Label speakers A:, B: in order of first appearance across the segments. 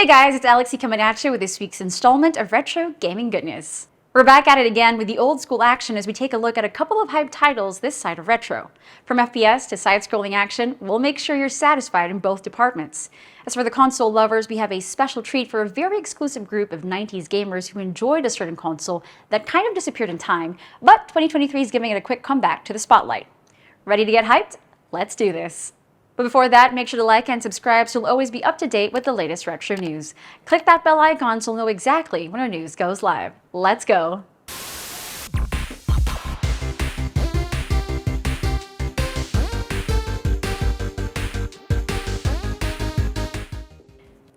A: Hey guys, it's Alexi coming at you with this week's installment of Retro Gaming Goodness. We're back at it again with the old school action as we take a look at a couple of hyped titles this side of retro. From FPS to side-scrolling action, we'll make sure you're satisfied in both departments. As for the console lovers, we have a special treat for a very exclusive group of 90s gamers who enjoyed a certain console that kind of disappeared in time, but 2023 is giving it a quick comeback to the spotlight. Ready to get hyped? Let's do this. But before that, make sure to like and subscribe so you'll always be up to date with the latest retro news. Click that bell icon so you'll know exactly when our news goes live. Let's go!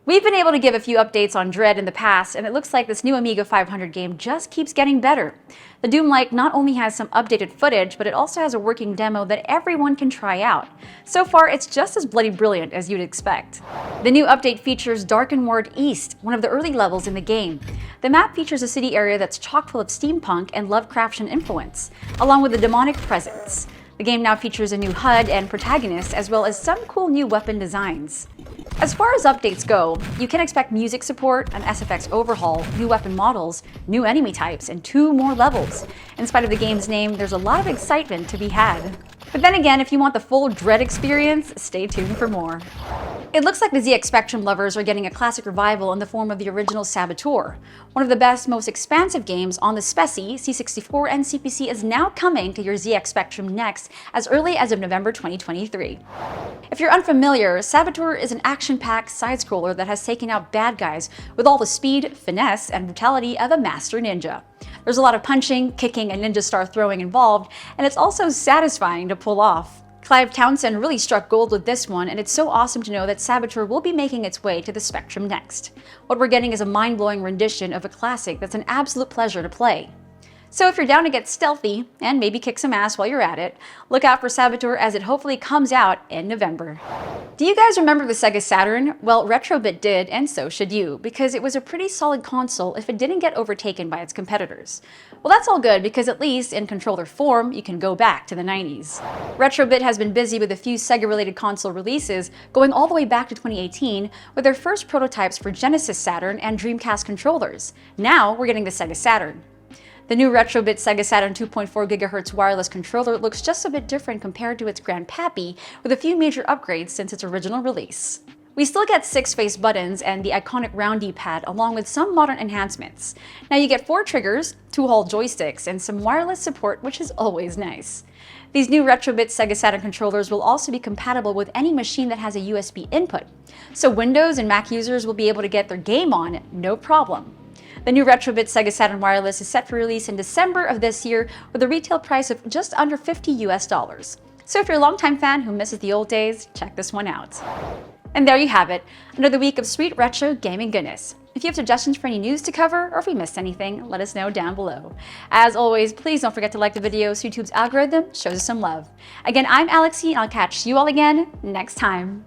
A: We've been able to give a few updates on Dread in the past, and it looks like this new Amiga 500 game just keeps getting better. The Doom-like not only has some updated footage, but it also has a working demo that everyone can try out. So far, it's just as bloody brilliant as you'd expect. The new update features Darken Ward East, one of the early levels in the game. The map features a city area that's chock full of steampunk and Lovecraftian influence, along with a demonic presence. The game now features a new HUD and protagonist, as well as some cool new weapon designs. As far as updates go, you can expect music support, an SFX overhaul, new weapon models, new enemy types, and 2 more levels. In spite of the game's name, there's a lot of excitement to be had. But then again, if you want the full Dread experience, stay tuned for more. It looks like the ZX Spectrum lovers are getting a classic revival in the form of the original Saboteur. One of the best, most expansive games on the SPECI, C64, and CPC is now coming to your ZX Spectrum next as early as of November 2023. If you're unfamiliar, Saboteur is an action-packed side-scroller that has taken out bad guys with all the speed, finesse, and brutality of a master ninja. There's a lot of punching, kicking, and ninja star throwing involved, and it's also satisfying to pull off. Clive Townsend really struck gold with this one, and it's so awesome to know that Saboteur will be making its way to the Spectrum next. What we're getting is a mind-blowing rendition of a classic that's an absolute pleasure to play. So if you're down to get stealthy, and maybe kick some ass while you're at it, look out for Saboteur as it hopefully comes out in November. Do you guys remember the Sega Saturn? Well, Retro Bit did, and so should you, because it was a pretty solid console if it didn't get overtaken by its competitors. Well, that's all good, because at least in controller form, you can go back to the 90s. Retro Bit has been busy with a few Sega-related console releases, going all the way back to 2018, with their first prototypes for Genesis Saturn and Dreamcast controllers. Now, we're getting the Sega Saturn. The new Retro Bit Sega Saturn 2.4 GHz wireless controller looks just a bit different compared to its grandpappy, with a few major upgrades since its original release. We still get 6 face buttons and the iconic round D-pad along with some modern enhancements. Now you get 4 triggers, 2 Hall joysticks, and some wireless support, which is always nice. These new Retro Bit Sega Saturn controllers will also be compatible with any machine that has a USB input, so Windows and Mac users will be able to get their game on no problem. The new Retro Bit Sega Saturn Wireless is set for release in December of this year with a retail price of just under $50 US. So if you're a longtime fan who misses the old days, check this one out. And there you have it, another week of sweet retro gaming goodness. If you have suggestions for any news to cover, or if we missed anything, let us know down below. As always, please don't forget to like the video so YouTube's algorithm shows us some love. Again, I'm Alexi, and I'll catch you all again next time.